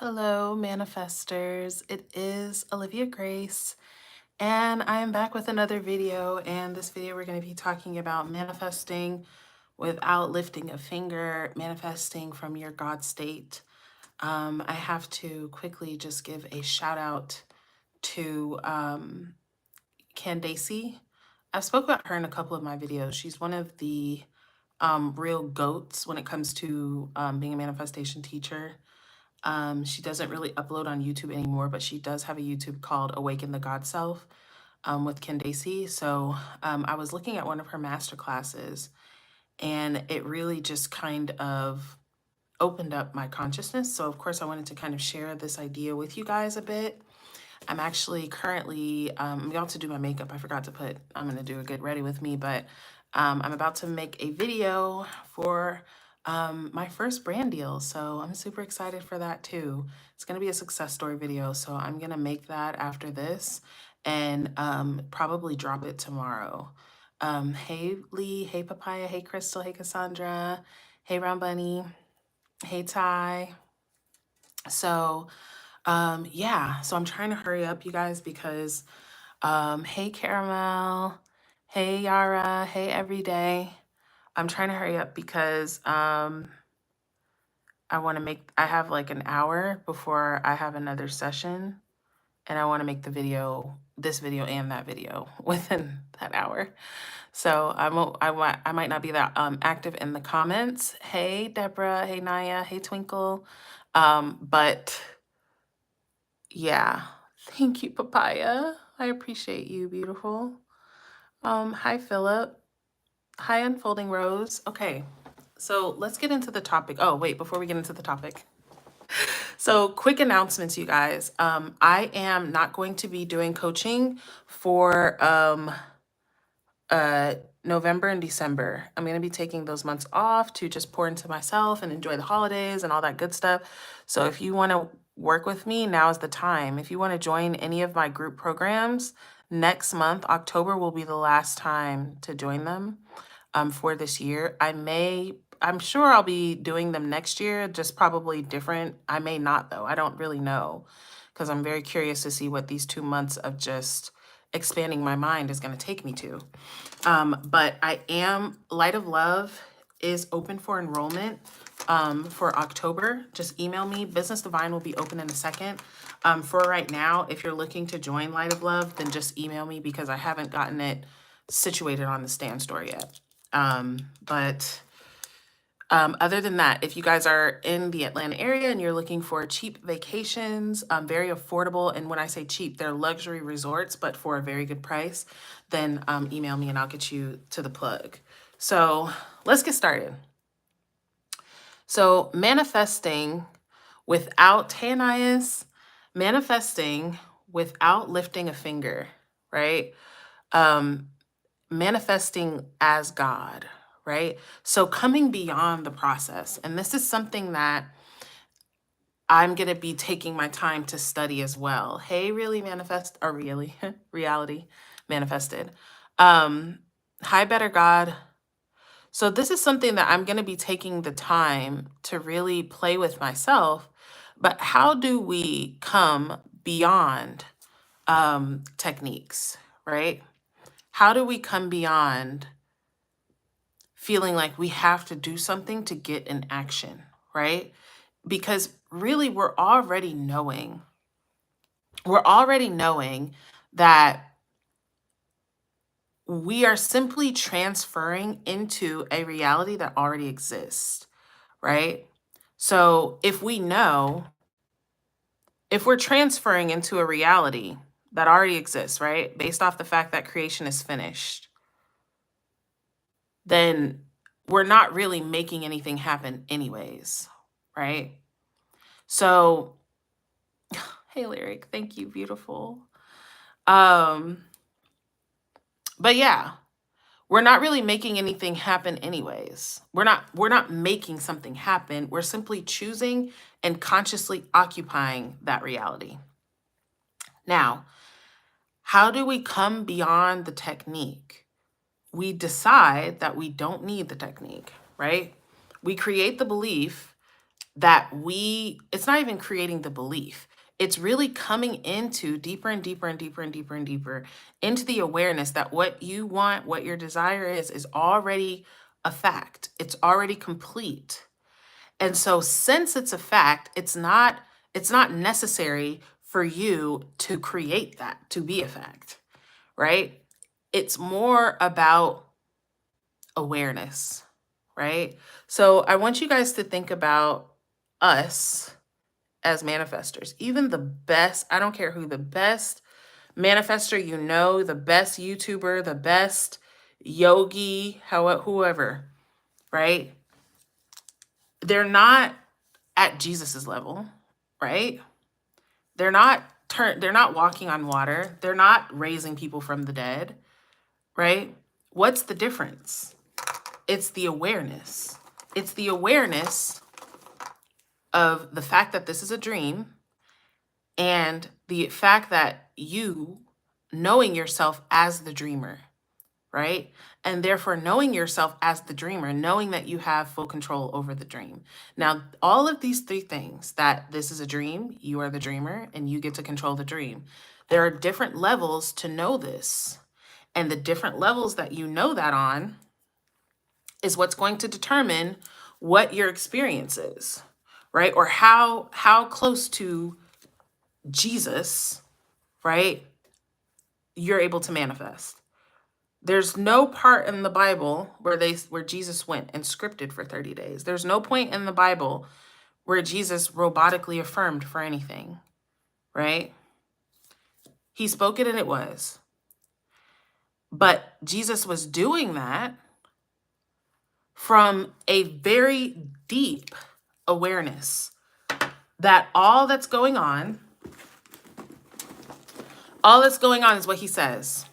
Hello, manifestors. It is Olivia Grace, and I am back with another video. And this video, we're going to be talking about manifesting without lifting a finger, manifesting from your God state. I have to quickly just give a shout out to Candace. I've spoke about her in a couple of my videos. She's one of the real goats when it comes to being a manifestation teacher. She doesn't really upload on YouTube anymore, but she does have a YouTube called Awaken the God Self with Candace. So I was looking at one of her master classes, and it really just kind of opened up my consciousness. So of course I wanted to kind of share this idea with you guys a bit. I'm actually currently, I'm about to do my makeup. I forgot to put, I'm going to do a get ready with me, but I'm about to make a video for my first brand deal. So I'm super excited for that too. It's going to be a success story video. So I'm going to make that after this and probably drop it tomorrow. Hey Lee, hey Papaya, hey Crystal, hey Cassandra, hey Round Bunny, hey Ty. So yeah, so I'm trying to hurry up, you guys, because hey Caramel, hey Yara, hey Everyday. I'm trying to hurry up because I have like an hour before I have another session, and I want to make this video and that video within that hour. So I might not be that active in the comments. Hey Deborah, hey Naya, hey Twinkle. But yeah, thank you, Papaya. I appreciate you, beautiful. Hi, Philip. Hi, Unfolding Rose. Okay, so let's get into the topic. Oh, wait, before we get into the topic. So quick announcements, you guys. I am not going to be doing coaching for November and December. I'm going to be taking those months off to just pour into myself and enjoy the holidays and all that good stuff. So if you want to work with me, now is the time. If you want to join any of my group programs, next month, October, will be the last time to join them for this year. I'm sure I'll be doing them next year, just probably different. I may not, though. I don't really know, because I'm very curious to see what these 2 months of just expanding my mind is going to take me to. But Light of Love is open for enrollment for October. Just email me. Business Divine will be open in a second. For right now, if you're looking to join Light of Love, then just email me because I haven't gotten it situated on the Stand store yet. Other than that, if you guys are in the Atlanta area and you're looking for cheap vacations, very affordable, and when I say cheap, they're luxury resorts, but for a very good price, then email me and I'll get you to the plug. So let's get started. So manifesting without, hey Anais, manifesting without lifting a finger, right? Manifesting as God, right? So coming beyond the process. And this is something that I'm going to be taking my time to study as well. Hey, really manifest, or really reality manifested. Hi, better God. So this is something that I'm going to be taking the time to really play with myself. But how do we come beyond techniques, right? How do we come beyond feeling like we have to do something to get an action, right? Because really we're already knowing that we are simply transferring into a reality that already exists, right? So if we're transferring into a reality that already exists, right? Based off the fact that creation is finished, then we're not really making anything happen anyways, right? So, hey, Lyric, thank you, beautiful. But yeah, we're not really making anything happen anyways. We're not making something happen. We're simply choosing and consciously occupying that reality. Now, how do we come beyond the technique? We decide that we don't need the technique, right? We create the belief that it's not even creating the belief. It's really coming into deeper and deeper and deeper and deeper and deeper into the awareness that what you want, what your desire is already a fact. It's already complete. And so since it's a fact, it's not necessary for you to create that to be a fact, right? It's more about awareness, right? So I want you guys to think about us as manifestors. Even the best, I don't care who, the best manifester you know, the best YouTuber, the best yogi, whoever, right? They're not at Jesus's level, right? They're not walking on water. They're not raising people from the dead, right? What's the difference? It's the awareness. It's the awareness of the fact that this is a dream and the fact that you knowing yourself as the dreamer, right? And therefore knowing yourself as the dreamer, knowing that you have full control over the dream. Now, all of these three things, that this is a dream, you are the dreamer, and you get to control the dream. There are different levels to know this. And the different levels that you know that on is what's going to determine what your experience is, right? Or how close to Jesus, right, you're able to manifest. There's no part in the Bible where Jesus went and scripted for 30 days. There's no point in the Bible where Jesus robotically affirmed for anything, right? He spoke it and it was. But Jesus was doing that from a very deep awareness that all that's going on is what he says.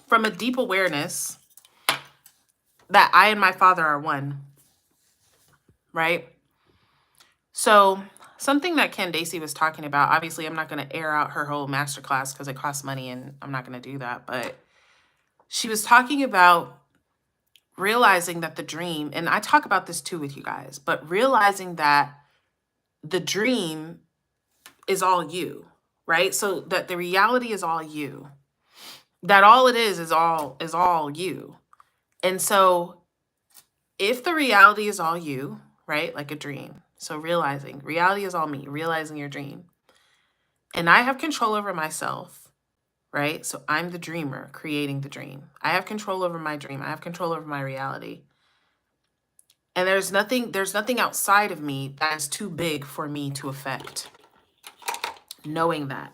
From a deep awareness that I and my Father are one, right? So something that Candace was talking about, obviously I'm not going to air out her whole masterclass because it costs money and I'm not going to do that, but she was talking about realizing that the dream, and I talk about this too with you guys, but realizing that the dream is all you, right? So that the reality is all you. That all it is all you. And so if the reality is all you, right? Like a dream. So realizing reality is all me, realizing your dream. And I have control over myself, right? So I'm the dreamer creating the dream. I have control over my dream. I have control over my reality. And there's nothing outside of me that is too big for me to affect. Knowing that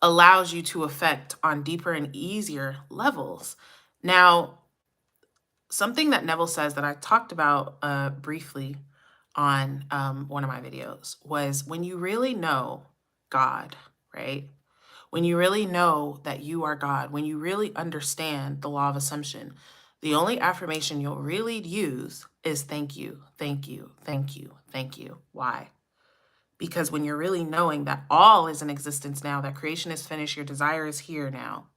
allows you to affect on deeper and easier levels. Now, something that Neville says that I talked about briefly on one of my videos was when you really know God, right? When you really know that you are God, when you really understand the law of assumption, the only affirmation you'll really use is thank you, thank you, thank you, thank you. Why? Because when you're really knowing that all is in existence now, that creation is finished, your desire is here now,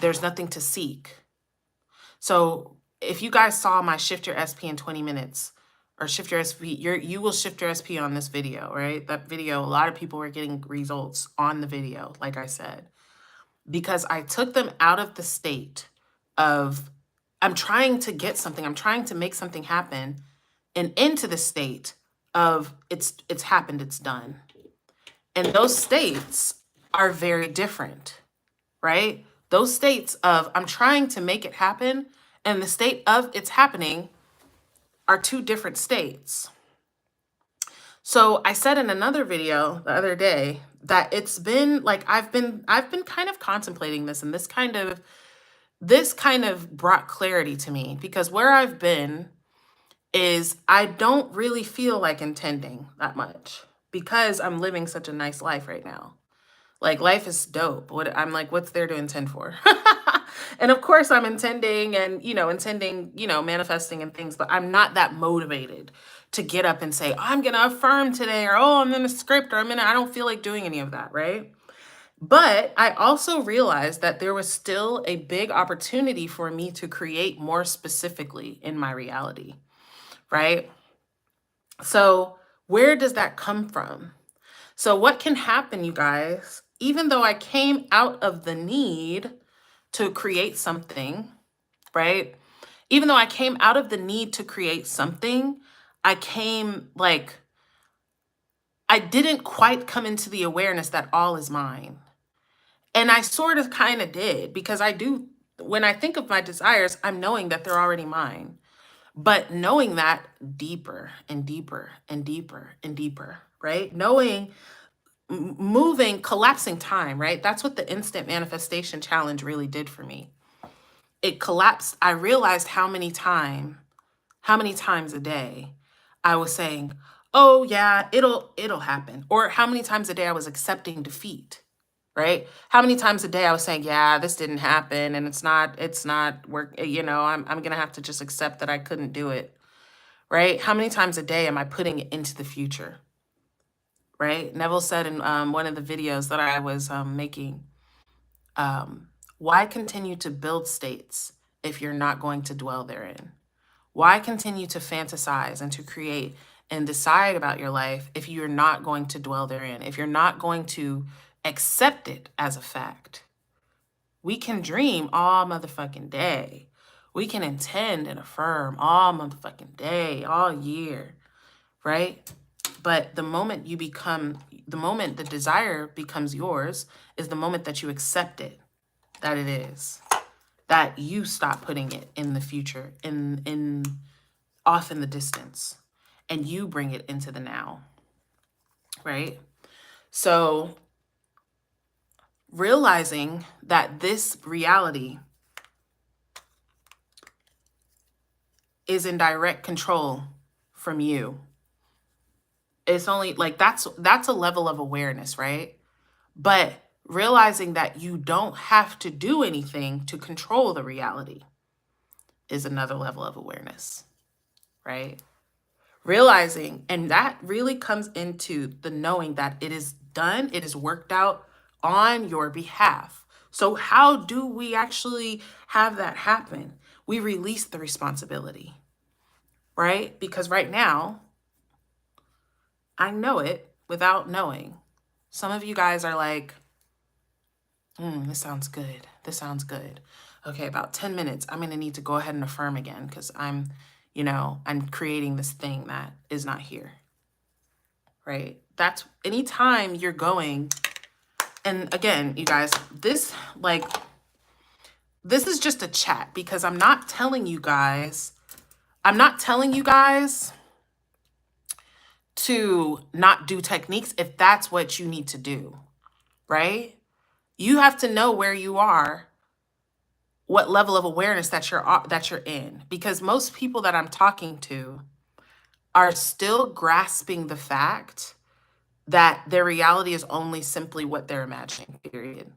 there's nothing to seek. So if you guys saw my Shift Your SP in 20 minutes, or Shift Your SP, you will shift your SP on this video, right? That video, a lot of people were getting results on the video, like I said, because I took them out of the state of, I'm trying to get something, I'm trying to make something happen, and into the state of it's happened, it's done. And those states are very different, right? Those states of I'm trying to make it happen and the state of it's happening are two different states. So I said in another video the other day that it's been like I've been kind of contemplating this, and this kind of brought clarity to me, because where I've been is I don't really feel like intending that much because I'm living such a nice life right now. Like, life is dope. I'm like, what's there to intend for? And of course I'm intending and, manifesting and things, but I'm not that motivated to get up and say, I'm going to affirm today, or, oh, I'm in a script, or I don't feel like doing any of that, right? But I also realized that there was still a big opportunity for me to create more specifically in my reality, right? So where does that come from? So what can happen, you guys, even though I came out of the need to create something, right? Even though I came out of the need to create something, I came like, I didn't quite come into the awareness that all is mine. And I sort of kind of did, because I do, when I think of my desires, I'm knowing that they're already mine. But knowing that deeper and deeper and deeper and deeper, right? Knowing, moving, collapsing time, right? That's what the instant manifestation challenge really did for me. It collapsed. I realized how many times a day I was saying, "Oh yeah, it'll happen." Or how many times a day I was accepting defeat, right? How many times a day I was saying, "Yeah, this didn't happen and it's not work, I'm going to have to just accept that I couldn't do it." Right? How many times a day am I putting it into the future? Right? Neville said in one of the videos that I was making, um, why continue to build states if you're not going to dwell therein? Why continue to fantasize and to create and decide about your life if you're not going to dwell therein, if you're not going to accept it as a fact? We can dream all motherfucking day. We can intend and affirm all motherfucking day, all year, right? But the moment the moment the desire becomes yours is the moment that you accept it, that it is, that you stop putting it in the future, in off in the distance, and you bring it into the now, right? So realizing that this reality is in direct control from you. It's only like that's a level of awareness, right? But realizing that you don't have to do anything to control the reality is another level of awareness, right? Realizing, and that really comes into the knowing that it is done, it is worked out on your behalf. So how do we actually have that happen? We release the responsibility, right? Because right now, I know it without knowing. Some of you guys are like, this sounds good. This sounds good. Okay, about 10 minutes, I'm going to need to go ahead and affirm again because I'm creating this thing that is not here, right? That's anytime you're going. And again, you guys, this is just a chat because I'm not telling you guys to not do techniques if that's what you need to do, right? You have to know where you are, what level of awareness that you're in, because most people that I'm talking to are still grasping the fact that their reality is only simply what they're imagining, period.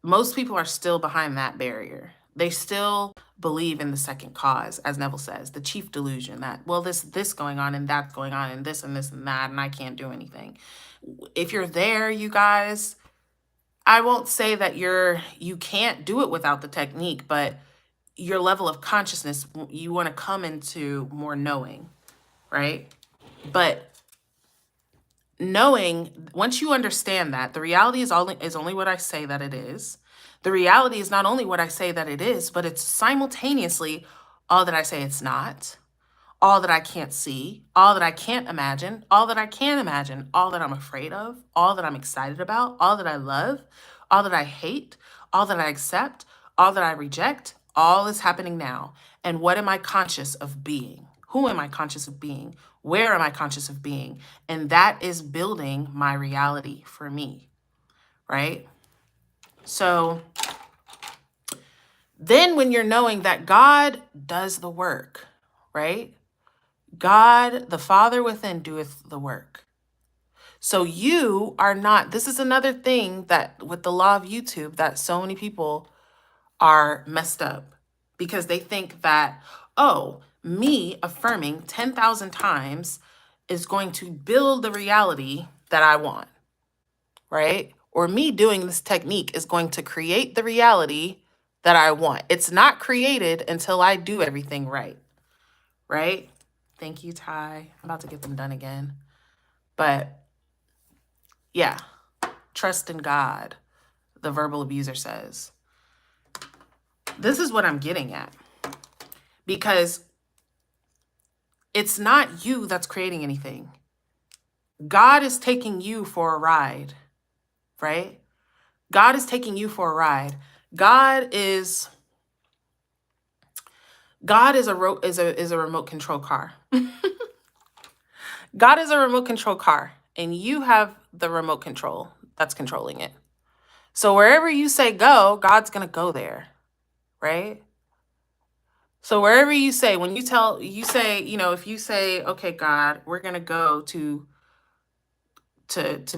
Most people are still behind that barrier. They still believe in the second cause, as Neville says, the chief delusion that, well, this going on and that's going on and this and this and that, and I can't do anything. If you're there, you guys, I won't say that you can't do it without the technique, but your level of consciousness, you want to come into more knowing, right? But knowing, once you understand that the reality is only what I say that it is. The reality is not only what I say that it is, but it's simultaneously all that I say it's not, all that I can't see, all that I can't imagine, all that I can imagine, all that I'm afraid of, all that I'm excited about, all that I love, all that I hate, all that I accept, all that I reject, all is happening now. And what am I conscious of being? Who am I conscious of being? Where am I conscious of being? And that is building my reality for me, right? So then when you're knowing that God does the work, right? God, the Father within, doeth the work. So you are not, this is another thing that with the law of YouTube that so many people are messed up because they think that, oh, me affirming 10,000 times is going to build the reality that I want, right? Or me doing this technique is going to create the reality that I want. It's not created until I do everything right, right? Thank you, Ty. I'm about to get them done again. But yeah, trust in God, the verbal abuser says. This is what I'm getting at. Because it's not you that's creating anything. God is taking you for a ride, right? God is taking you for a ride. God is a remote control car. God is a remote control car, and you have the remote control that's controlling it. So wherever you say go, God's going to go there, right? So wherever you say, when you say, if you say, okay, God, we're going to go to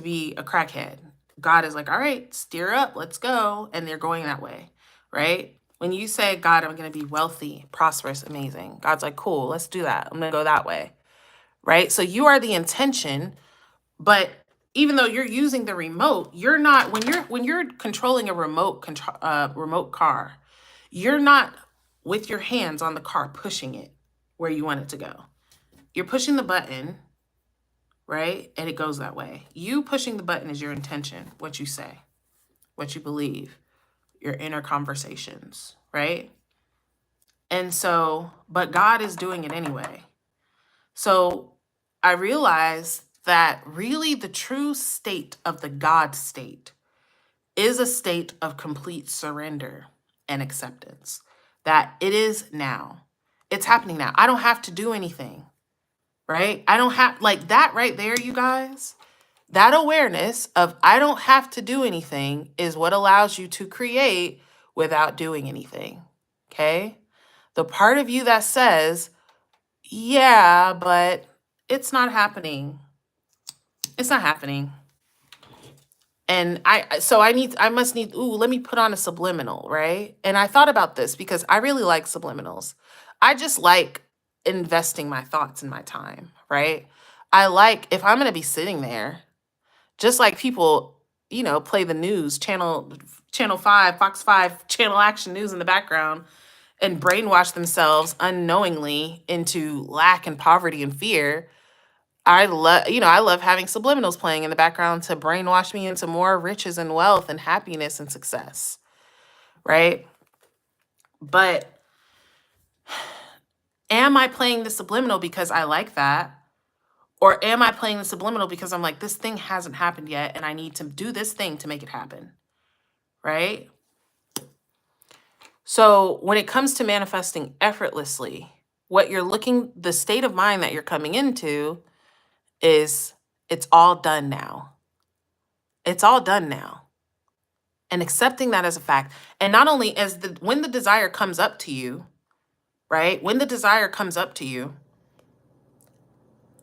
be a crackhead, God is like, all right, steer up, let's go. And they're going that way, right? When you say, God, I'm going to be wealthy, prosperous, amazing, God's like, cool, let's do that. I'm going to go that way, right? So you are the intention, but even though you're using the remote, you're not, when you're controlling a remote car, you're not with your hands on the car pushing it where you want it to go. You're pushing the button, right? And it goes that way. You pushing the button is your intention, what you say, what you believe, your inner conversations, right? And so, but God is doing it anyway. So I realized that really the true state of the God state is a state of complete surrender and acceptance. That it is now. It's happening now. I don't have to do anything, right? I don't have, like that right there, you guys. That awareness of I don't have to do anything is what allows you to create without doing anything, okay? The part of you that says, yeah, but it's not happening. It's not happening. And I must need, let me put on a subliminal, right? And I thought about this because I really like subliminals. I just like investing my thoughts and my time, right? I like, if I'm going to be sitting there, just like people, play the news, channel 5, Fox 5, channel action news in the background and brainwash themselves unknowingly into lack and poverty and fear. I love having subliminals playing in the background to brainwash me into more riches and wealth and happiness and success, right? But am I playing the subliminal because I like that? Or am I playing the subliminal because I'm like, this thing hasn't happened yet and I need to do this thing to make it happen, right? So when it comes to manifesting effortlessly, the state of mind that you're coming into is it's all done now. It's all done now. And accepting that as a fact. And not only when the desire comes up to you, right? When the desire comes up to you,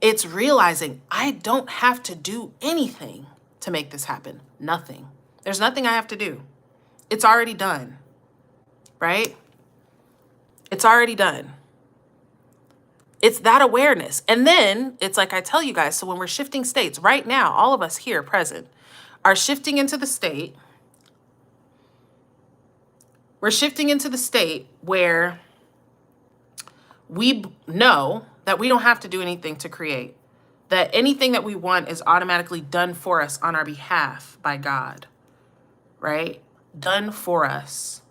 it's realizing I don't have to do anything to make this happen. Nothing. There's nothing I have to do. It's already done, right? It's already done. It's that awareness. And then it's like I tell you guys, so when we're shifting states right now, all of us here present are shifting into the state. We're shifting into the state where we know that we don't have to do anything to create, that anything that we want is automatically done for us on our behalf by God, right? Done for us.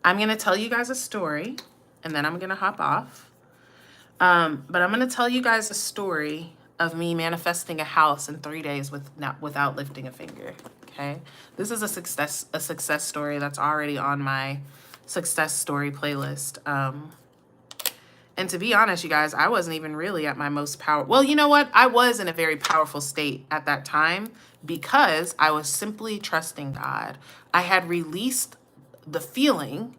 I'm going to tell you guys a story and then I'm going to hop off. But I'm going to tell you guys a story of me manifesting a house in 3 days without lifting a finger. Okay. This is a success story that's already on my success story playlist. And to be honest, you guys, I wasn't even really at my most powerful. Well, you know what? I was in a very powerful state at that time because I was simply trusting God. I had released the feeling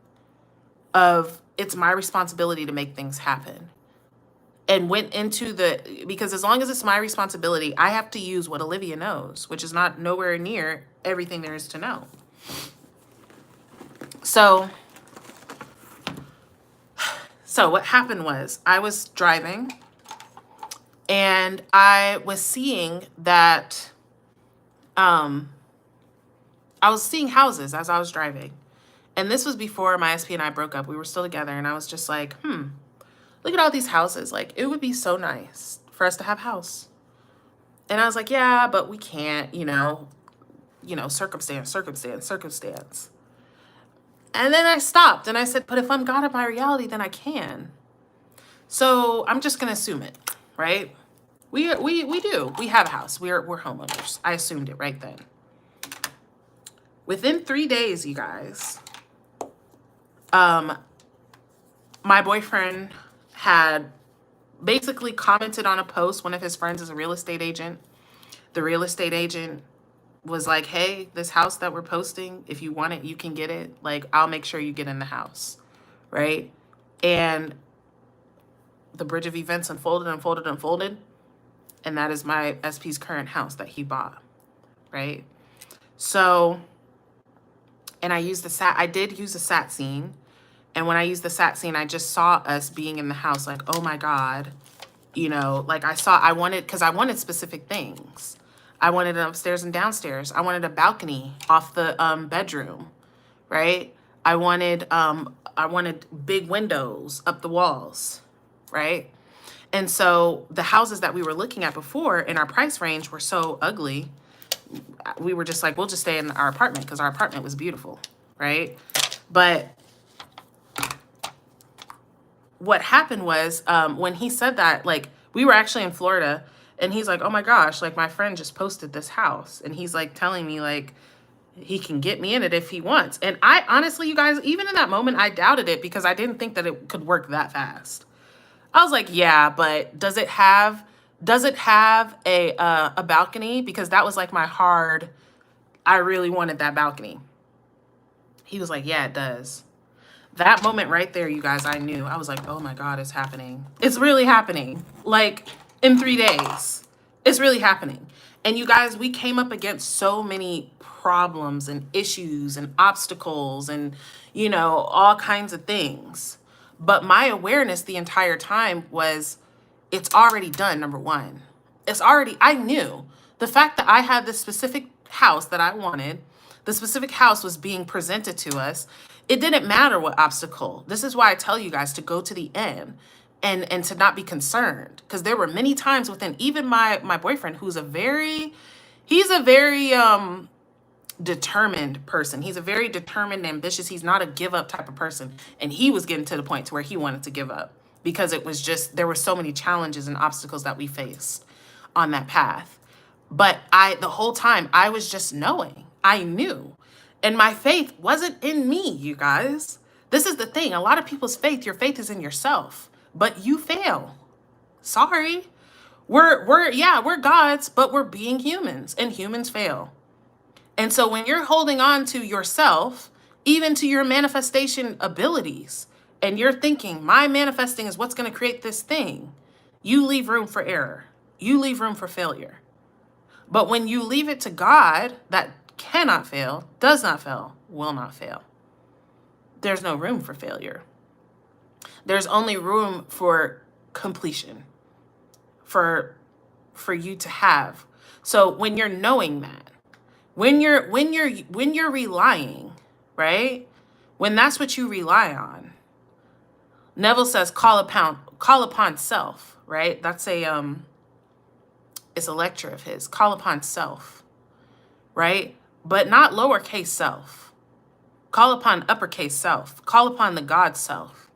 of it's my responsibility to make things happen. And went into because as long as it's my responsibility, I have to use what Olivia knows, which is not nowhere near everything there is to know. So what happened was I was driving and I was seeing that, I was seeing houses as I was driving. And this was before my SP and I broke up. We were still together. And I was just like, look at all these houses. Like, it would be so nice for us to have a house. And I was like, yeah, but we can't, circumstance. And then I stopped and I said, but if I'm God of my reality, then I can. So I'm just gonna assume it, right? We do. We have a house. We're homeowners. I assumed it right then. Within 3 days, you guys, my boyfriend had basically commented on a post. One of his friends is a real estate agent. The real estate agent was like, hey, this house that we're posting, if you want it, you can get it. Like, I'll make sure you get in the house, right? And the bridge of events unfolded. And that is my SP's current house that he bought, right? So, and I did use the SAT scene. And when I used the SAT scene, I just saw us being in the house like, oh my God, like I wanted specific things. I wanted an upstairs and downstairs. I wanted a balcony off the bedroom, right? I wanted big windows up the walls, right? And so the houses that we were looking at before in our price range were so ugly. We were just like, we'll just stay in our apartment because our apartment was beautiful, right? But what happened was when he said that, like, we were actually in Florida, and he's like, oh my gosh, like, my friend just posted this house, and he's like telling me like he can get me in it if he wants. And I honestly, you guys, even in that moment, I doubted it because I didn't think that it could work that fast. I was like, yeah, but does it have a balcony? Because that was like I really wanted that balcony. He was like, yeah, it does. That moment right there, you guys, I knew. I was like, oh my God, it's happening. It's really happening. Like, in 3 days, it's really happening. And you guys, we came up against so many problems and issues and obstacles and, all kinds of things. But my awareness the entire time was, it's already done, number one. I knew. The fact that I had this specific house that I wanted, the specific house was being presented to us. It didn't matter what obstacle. This is why I tell you guys to go to the end and to not be concerned. Because there were many times within, even my boyfriend, he's a very determined person. He's a very determined, ambitious. He's not a give up type of person. And he was getting to the point to where he wanted to give up because it was just, there were so many challenges and obstacles that we faced on that path. But the whole time I was just knowing, I knew. And my faith wasn't in me, you guys. This is the thing. A lot of people's faith, your faith is in yourself, but you fail. Sorry. We're gods, but we're being humans, and humans fail. And so when you're holding on to yourself, even to your manifestation abilities, and you're thinking, my manifesting is what's going to create this thing, you leave room for error. You leave room for failure. But when you leave it to God, that cannot fail, does not fail, will not fail, there's no room for failure. There's only room for completion, for you to have. So when you're knowing that, when you're relying, right? When that's what you rely on, Neville says, call upon self, right? That's it's a lecture of his. Call upon self, right? But not lowercase self. Call upon uppercase self. Call upon the God self.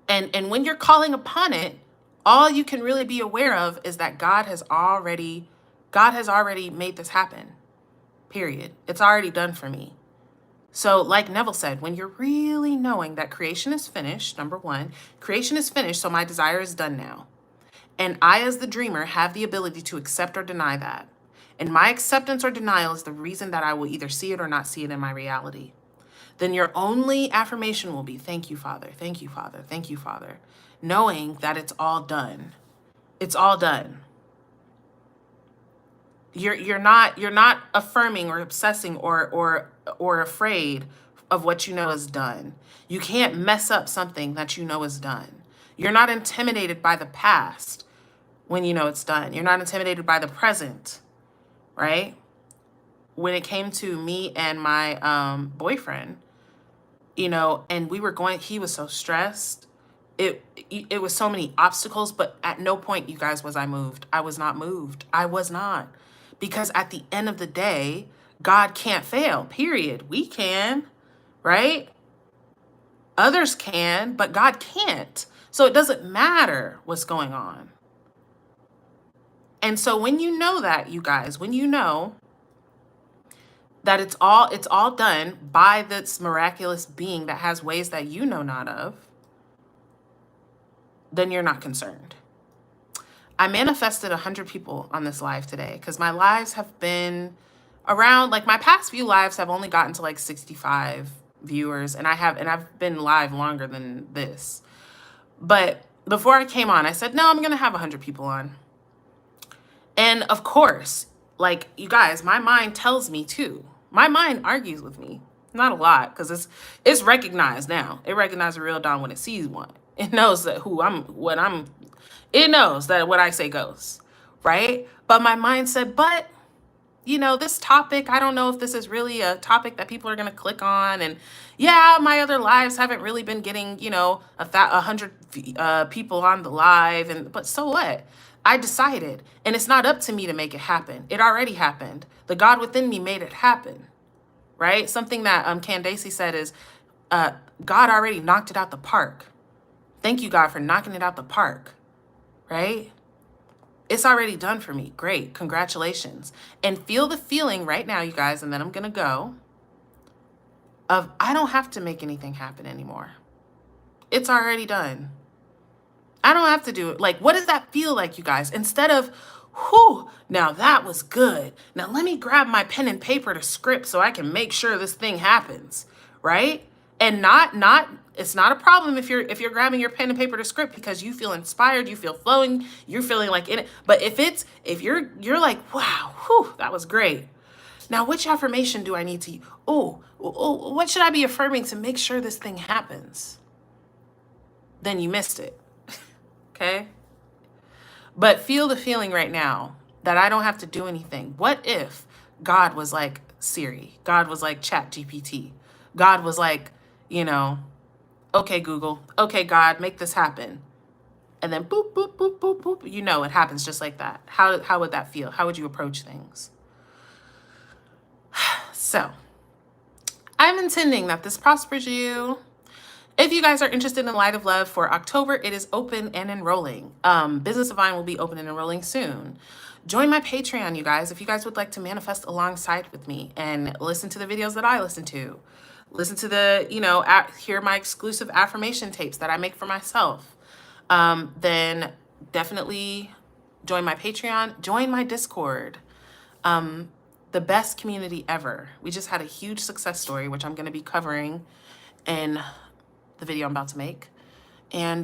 And when you're calling upon it, all you can really be aware of is that God has already made this happen. Period. It's already done for me. So like Neville said, when you're really knowing that creation is finished, number one, creation is finished, so my desire is done now. And I, as the dreamer, have the ability to accept or deny that. And my acceptance or denial is the reason that I will either see it or not see it in my reality. Then your only affirmation will be, thank you, Father, thank you, Father, thank you, Father, knowing that it's all done. It's all done. You're not affirming or obsessing or afraid of what you know is done. You can't mess up something that you know is done. You're not intimidated by the past when you know it's done. You're not intimidated by the present, right? When it came to me and my boyfriend, and he was so stressed. It was so many obstacles, but at no point, you guys, was I moved. I was not moved. I was not. Because at the end of the day, God can't fail, period. We can, right? Others can, but God can't. So it doesn't matter what's going on. And so when you know that, you guys, when you know that it's all done by this miraculous being that has ways that you know not of, then you're not concerned. I manifested 100 people on this live today because my lives have been around, like my past few lives have only gotten to like 65 viewers, and I've been live longer than this. But before I came on, I said, no, I'm going to have 100 people on. And of course, like you guys, my mind tells me too. My mind argues with me. Not a lot, because it's recognized now. It recognizes a real Don when it sees one. It knows that it knows that what I say goes, right? But my mind said, but you know, this topic, I don't know if this is really a topic that people are going to click on. And yeah, my other lives haven't really been getting, you know, 100 people on the live. But so what? I decided, and it's not up to me to make it happen. It already happened. The God within me made it happen, right? Something that Candace said is, God already knocked it out the park. Thank you, God, for knocking it out the park, right? It's already done for me. Great. Congratulations. And feel the feeling right now, you guys, and then I'm going to go, of I don't have to make anything happen anymore. It's already done. I don't have to do it. Like, what does that feel like, you guys? Instead of, whew, now that was good. Now let me grab my pen and paper to script so I can make sure this thing happens, right? And it's not a problem if you're grabbing your pen and paper to script because you feel inspired, you feel flowing, you're feeling like in it. But if you're like, wow, whew, that was great. Now, which affirmation do I need to, what should I be affirming to make sure this thing happens? Then you missed it. Okay? But feel the feeling right now that I don't have to do anything. What if God was like Siri? God was like ChatGPT. God was like, you know, okay, Google. Okay, God, make this happen. And then boop, boop, boop, boop, boop. You know, it happens just like that. How would that feel? How would you approach things? So I'm intending that this prospers you. If you guys are interested in Light of Love for October, it is open and enrolling. Business Divine will be open and enrolling soon. Join my Patreon, you guys, if you guys would like to manifest alongside with me and listen to the videos that I listen to. Listen to the, you know, hear my exclusive affirmation tapes that I make for myself. Then definitely join my Patreon. Join my Discord. The best community ever. We just had a huge success story, which I'm going to be covering in the video I'm about to make. And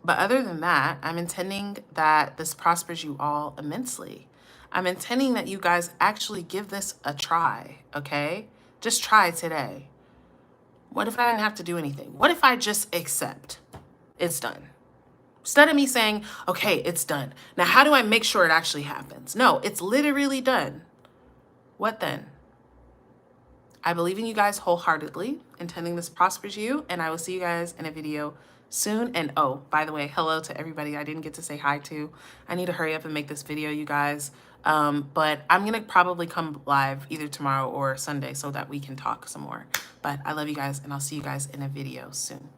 but other than that, I'm intending that this prospers you all immensely. I'm intending that you guys actually give this a try, okay? Just try today. What if I didn't have to do anything? What if I just accept it's done? Instead of me saying, okay, it's done. Now, how do I make sure it actually happens? No, it's literally done. What then? I believe in you guys wholeheartedly, intending this prospers you, and I will see you guys in a video soon. And oh, by the way, hello to everybody I didn't get to say hi to. I need to hurry up and make this video, you guys. But I'm gonna probably come live either tomorrow or Sunday so that we can talk some more. But I love you guys, and I'll see you guys in a video soon.